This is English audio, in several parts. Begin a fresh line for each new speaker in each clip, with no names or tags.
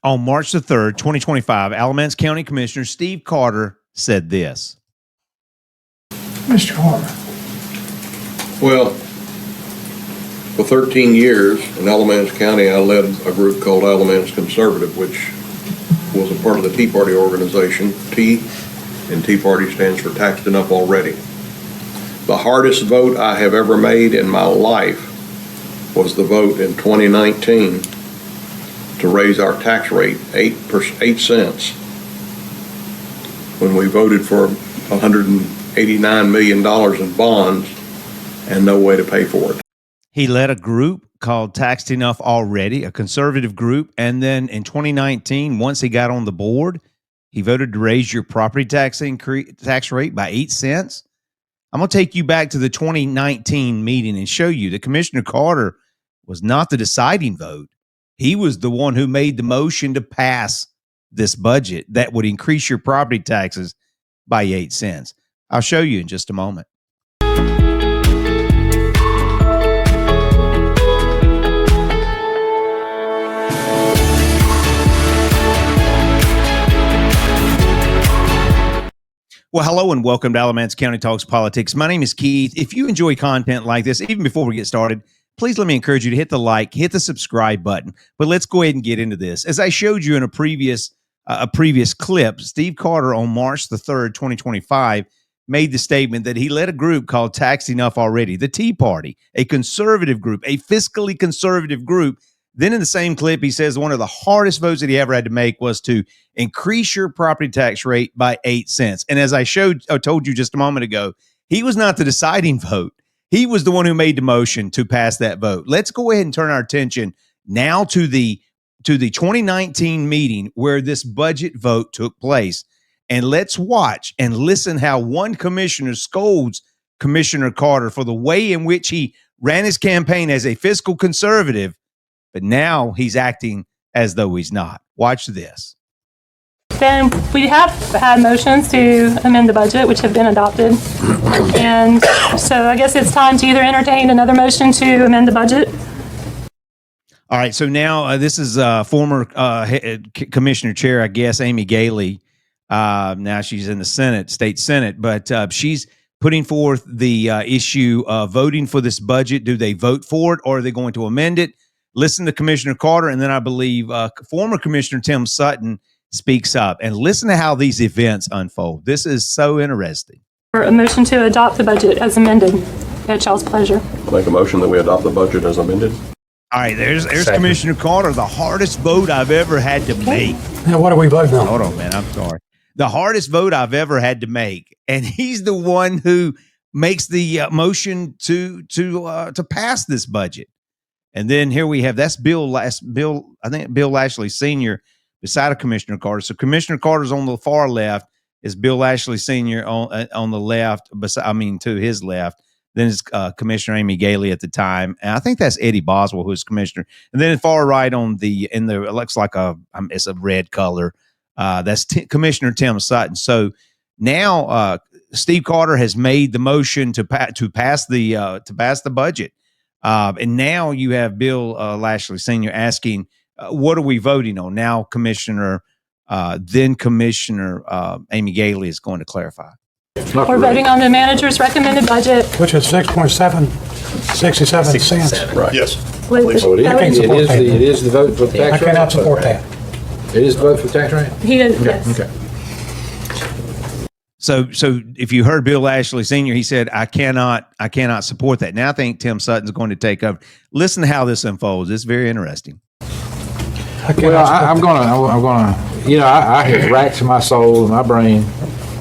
On March the 3rd, 2025, Alamance County Commissioner Steve Carter said this.
Mr. Carter.
Well, for 13 years in Alamance County, I led a group called Alamance Conservative, which was a part of the Tea Party organization. T and Tea Party stands for Taxed Enough Already. The hardest vote I have ever made in my life was the vote in 2019 to raise our tax rate 8 cents when we voted for $189 million in bonds and no way to pay for it.
He led a group called Taxed Enough Already, a conservative group. And then in 2019, once he got on the board, he voted to raise your property tax rate by 8 cents. I'm going to take you back to the 2019 meeting and show you that Commissioner Carter was not the deciding vote. He was the one who made the motion to pass this budget that would increase your property taxes by 8 cents. I'll show you in just a moment. Well, hello and welcome to Alamance County Talks Politics. My name is Keith. If you enjoy content like this, even before we get started, please let me encourage you to hit the like, hit the subscribe button. But let's go ahead and get into this. As I showed you in a previous clip, Steve Carter on March the 3rd, 2025, made the statement that he led a group called Taxed Enough Already, the Tea Party, a conservative group, a fiscally conservative group. Then in the same clip, he says one of the hardest votes that he ever had to make was to increase your property tax rate by 8 cents. And as I told you just a moment ago, he was not the deciding vote. He was the one who made the motion to pass that vote. Let's go ahead and turn our attention now to the 2019 meeting where this budget vote took place. And let's watch and listen how one commissioner scolds Commissioner Carter for the way in which he ran his campaign as a fiscal conservative, but now he's acting as though he's not. Watch this.
Then we have had motions to amend the budget, which have been adopted. And so I guess it's time to either entertain another motion to amend the budget.
All right. So now this is former Commissioner Chair, I guess, Amy Galey. Now she's in the Senate, State Senate, but she's putting forth the issue of voting for this budget. Do they vote for it or are they going to amend it? Listen to Commissioner Carter, and then I believe former Commissioner Tim Sutton speaks up. And listen to how these events unfold. This is so interesting.
For a motion to adopt the budget as amended at y'all's pleasure.
Make a motion that we adopt the budget as amended.
All right, there's Commissioner Carter, the hardest vote I've ever had to make.
Now, what are we voting on?
Hold on, man. I'm sorry. The hardest vote I've ever had to make. And he's the one who makes the motion to pass this budget. And then here we have, that's Bill, I think Bill Lashley Sr. beside of Commissioner Carter. So Commissioner Carter's on the far left, is Bill Lashley Sr. on the left, to his left. Then it's Commissioner Amy Galey at the time. And I think that's Eddie Boswell, who's commissioner. And then far right it looks like it's a red color. That's Commissioner Tim Sutton. So now Steve Carter has made the motion to pass the budget. And now you have Bill Lashley Sr. asking, what are we voting on? Now Commissioner Amy Galey is going to clarify.
We're voting on the manager's recommended budget.
Which is 6.67 cents.
Right. Yes.
It is the vote for the tax rate?
I cannot support that.
It is the vote for the tax rate?
He is, yes.
Okay.
So if you heard Bill Lashley Sr., he said, I cannot support that. Now I think Tim Sutton's going to take over. Listen to how this unfolds. It's very interesting.
Well, I'm gonna, I have racked my soul and my brain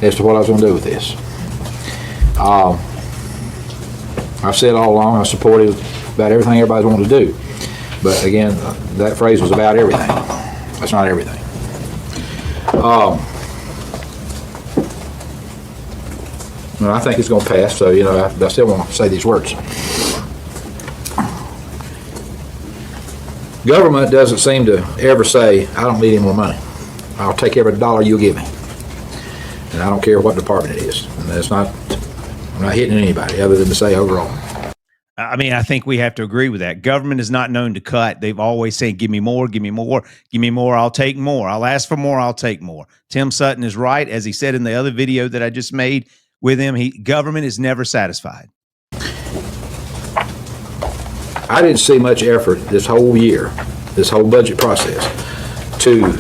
as to what I was going to do with this. I've said all along I supported about everything everybody's wanting to do. But again, that phrase was about everything. That's not everything. And I think it's going to pass, so, I still want to say these words. Government doesn't seem to ever say, I don't need any more money. I'll take every dollar you give me. And I don't care what department it is. And I'm not hitting anybody other than to say overall.
I mean, I think we have to agree with that. Government is not known to cut. They've always said, give me more, give me more, give me more, I'll take more. I'll ask for more, I'll take more. Tim Sutton is right. As he said in the other video that I just made with him, government is never satisfied.
I didn't see much effort this whole year, this whole budget process, to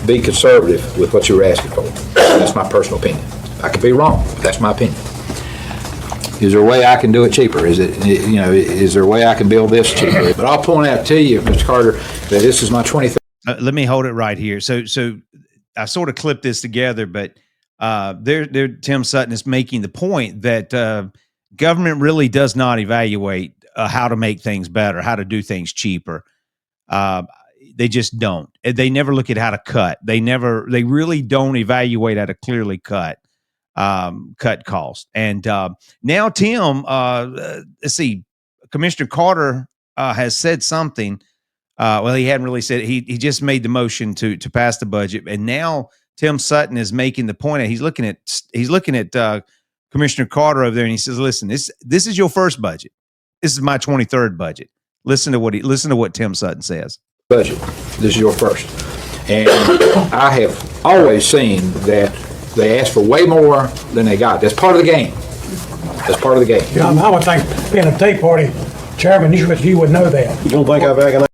be conservative with what you were asking for. That's my personal opinion. I could be wrong, but that's my opinion. Is there a way I can do it cheaper? Is there a way I can build this cheaper? But I'll point out to you, Mr. Carter, that this is my 23rd.
Let me hold it right here. So I sort of clipped this together, but Tim Sutton is making the point that government really does not evaluate how to make things better, how to do things cheaper. They just don't. They never look at how to cut. They really don't evaluate how to clearly cut cost. And now Tim, let's see, Commissioner Carter has said something. Well, he hadn't really said it. He just made the motion to pass the budget, and now Tim Sutton is making the point. He's looking at Commissioner Carter over there, and he says, "Listen, this is your first budget. This is my 23rd budget. Listen to what Tim Sutton says.
Budget. This is your first, and I have always seen that they ask for way more than they got. That's part of the game. That's part of the game.
Yeah, I would think, being a Tea Party chairman, you would know that.
You don't think I've agonized?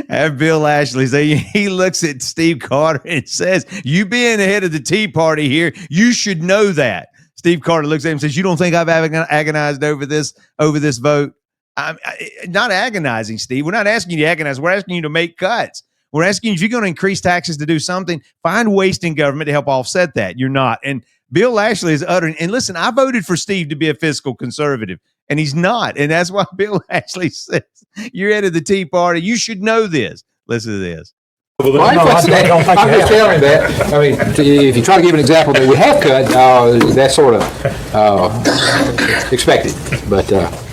And Bill Ashley, he looks at Steve Carter and says, "You being the head of the Tea Party here, you should know that." Steve Carter looks at him and says, "You don't think I've agonized over this vote?" I'm not agonizing, Steve. We're not asking you to agonize. We're asking you to make cuts. We're asking you, if you're going to increase taxes to do something, find waste in government to help offset that. You're not. And Bill Ashley is uttering, and listen, I voted for Steve to be a fiscal conservative, and he's not. And that's why Bill Ashley says, you're head of the Tea Party. You should know this. Listen to this.
Well, I'm just telling you that. I mean, if you try to give an example that we have cut, that's sort of expected. But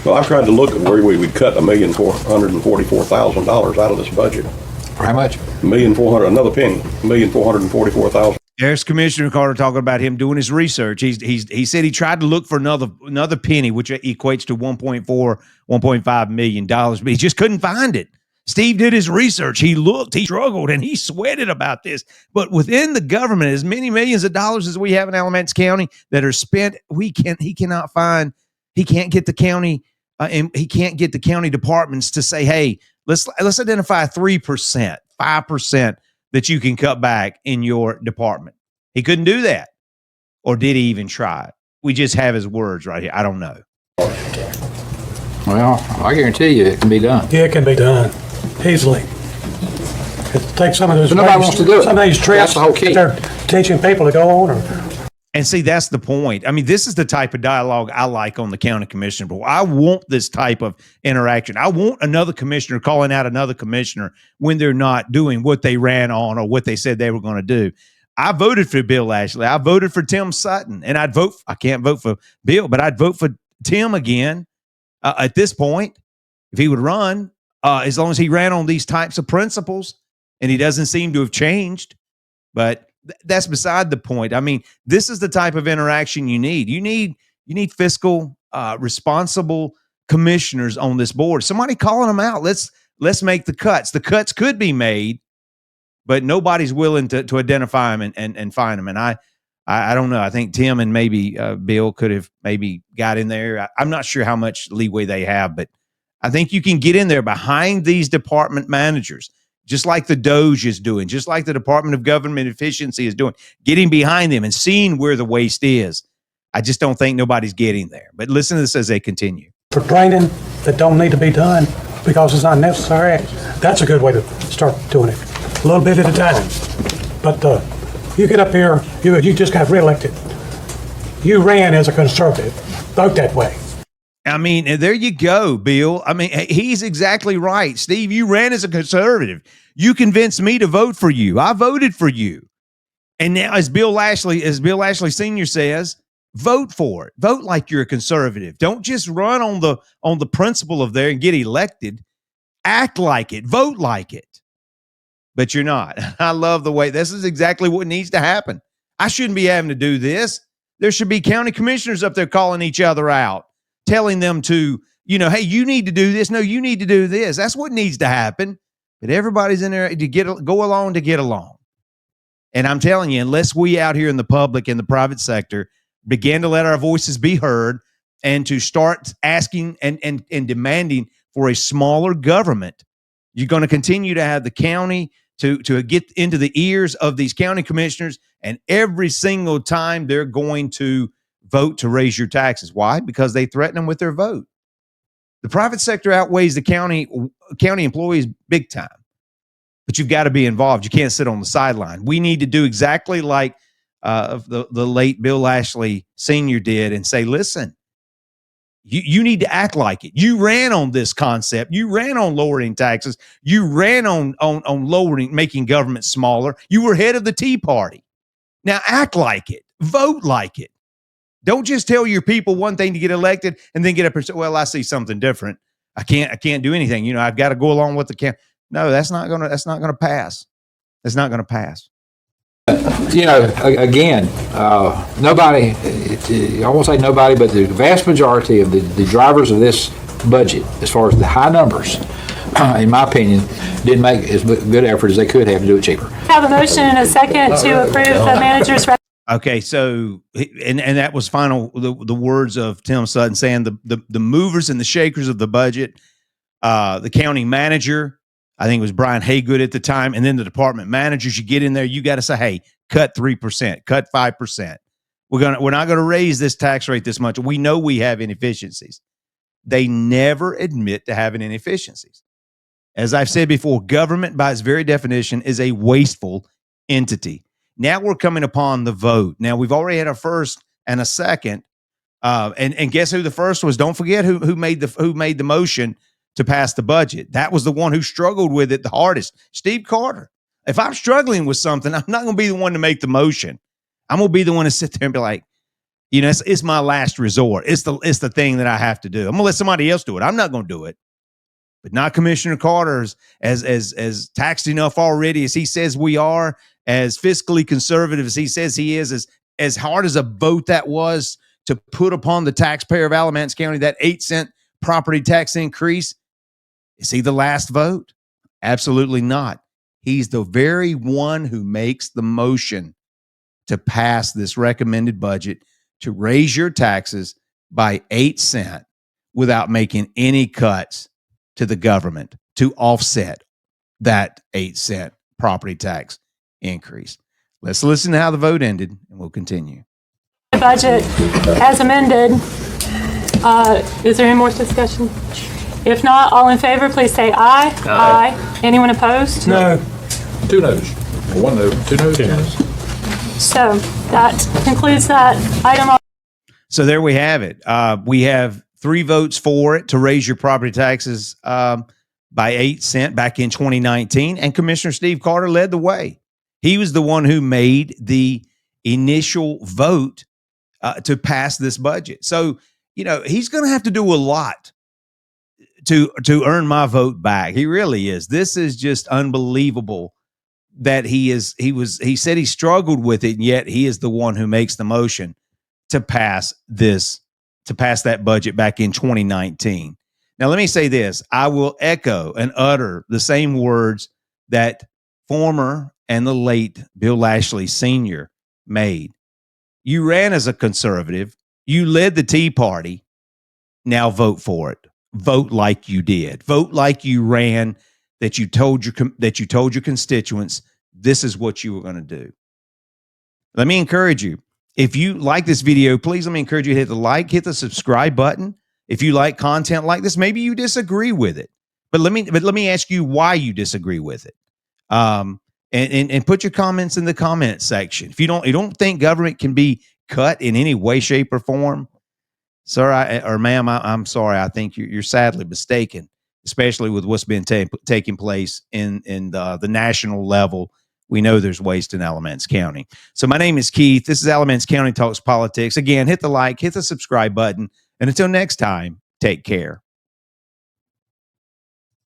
Well, I've tried to look at where we would cut $1,444,000 out of this budget.
how much?
Another penny, $1,444,000.
There's Commissioner Carter talking about him doing his research. He said he tried to look for another penny, which equates to $1.5 million, but he just couldn't find it. Steve did his research. He looked, he struggled, and he sweated about this. But within the government, as many millions of dollars as we have in Alamance County that are spent, he can't get the county, and he can't get the county departments to say, "Hey, let's identify 3%, 5% that you can cut back in your department." He couldn't do that, or did he even try? We just have his words right here. I don't know.
Well, I guarantee you it can be done.
Yeah, it can be done easily. Take some of those.
But nobody wants to do it.
Some of these trips
That's the whole key.
that they're teaching people to go on.
And see, that's the point. I mean, this is the type of dialogue I like on the county commissioner board. I want this type of interaction. I want another commissioner calling out another commissioner when they're not doing what they ran on or what they said they were going to do. I voted for Bill Ashley. I voted for Tim Sutton, and I can't vote for Bill, but I'd vote for Tim again at this point if he would run, as long as he ran on these types of principles, and he doesn't seem to have changed. But that's beside the point. I mean, this is the type of interaction you need. You need fiscal, responsible commissioners on this board. Somebody calling them out. Let's make the cuts. The cuts could be made, but nobody's willing to identify them and find them. And I don't know. I think Tim and maybe Bill could have maybe got in there. I'm not sure how much leeway they have, but I think you can get in there behind these department managers, just like the DOJ is doing, just like the Department of Government Efficiency is doing, getting behind them and seeing where the waste is. I just don't think nobody's getting there. But listen to this as they continue.
For training that don't need to be done because it's not necessary, that's a good way to start doing it. A little bit at a time. But you get up here, you just got reelected. You ran as a conservative. Vote that way.
I mean, there you go, Bill. I mean, he's exactly right. Steve, you ran as a conservative. You convinced me to vote for you. I voted for you. And now, as Bill Ashley Sr. says, vote for it. Vote like you're a conservative. Don't just run on the principle of there and get elected. Act like it. Vote like it. But you're not. I love the way this is exactly what needs to happen. I shouldn't be having to do this. There should be county commissioners up there calling each other out, telling them to, hey, you need to do this. No, you need to do this. That's what needs to happen. But everybody's in there to go along to get along. And I'm telling you, unless we out here in the public, in the private sector, begin to let our voices be heard and to start asking and demanding for a smaller government, you're going to continue to have the county to get into the ears of these county commissioners, and every single time they're going to vote to raise your taxes. Why? Because they threaten them with their vote. The private sector outweighs the county employees big time, but you've got to be involved. You can't sit on the sideline. We need to do exactly like the late Bill Lashley Sr. did and say, listen, you need to act like it. You ran on this concept. You ran on lowering taxes. You ran on making government smaller. You were head of the Tea Party. Now act like it. Vote like it. Don't just tell your people one thing to get elected and then get up and say, well, I see something different. I can't do anything. I've got to go along with the camp. No, that's not gonna pass. It's not gonna pass.
Again, nobody, I won't say nobody, but the vast majority of the drivers of this budget, as far as the high numbers, in my opinion, didn't make as good effort as they could have to do it cheaper.
Have a motion and a second to approve the manager's.
Okay, so and that was final. The words of Tim Sutton saying the movers and the shakers of the budget, the county manager, I think it was Brian Haygood at the time, and then the department managers. You get in there, you got to say, hey, cut 3%, cut 5%. We're not gonna raise this tax rate this much. We know we have inefficiencies. They never admit to having inefficiencies. As I've said before, government by its very definition is a wasteful entity. Now we're coming upon the vote. Now we've already had a first and a second, and guess who the first was? Don't forget who made the motion to pass the budget. That was the one who struggled with it the hardest, Steve Carter. If I'm struggling with something, I'm not going to be the one to make the motion. I'm going to be the one to sit there and be like, it's my last resort. It's the thing that I have to do. I'm going to let somebody else do it. I'm not going to do it. But not Commissioner Carter, as taxed enough already as he says we are, as fiscally conservative as he says he is, as hard as a vote that was to put upon the taxpayer of Alamance County, that 8-cent property tax increase. Is he the last vote? Absolutely not. He's the very one who makes the motion to pass this recommended budget to raise your taxes by 8 cents without making any cuts to the government to offset that 8-cent property tax increase. Let's listen to how the vote ended, and we'll continue.
The budget as amended. Is there any more discussion? If not, all in favor, please say aye. Aye. Anyone opposed?
No.
2 noes. 1 no, 2 noes. 2 noes.
So that concludes that item.
So there we have it. We have 3 votes for it to raise your property taxes by 8 cents back in 2019, and Commissioner Steve Carter led the way. He was the one who made the initial vote to pass this budget. So, he's going to have to do a lot to earn my vote back. He really is. This is just unbelievable that he said he struggled with it, and yet he is the one who makes the motion to pass that budget back in 2019. Now, let me say this. I will echo and utter the same words that former and the late Bill Lashley Sr. made. You ran as a conservative. You led the Tea Party. Now vote for it. Vote like you did. Vote like you ran, that you told your constituents this is what you were going to do. Let me encourage you. If you like this video, please let me encourage you to hit the like, hit the subscribe button. If you like content like this, maybe you disagree with it. But let me ask you why you disagree with it. And put your comments in the comment section. If you don't think government can be cut in any way, shape, or form, sir or ma'am, I'm sorry. I think you're sadly mistaken, especially with what's been taking place in the national level. We know there's waste in Alamance County. So my name is Keith. This is Alamance County Talks Politics. Again, hit the like, hit the subscribe button, and until next time, take care.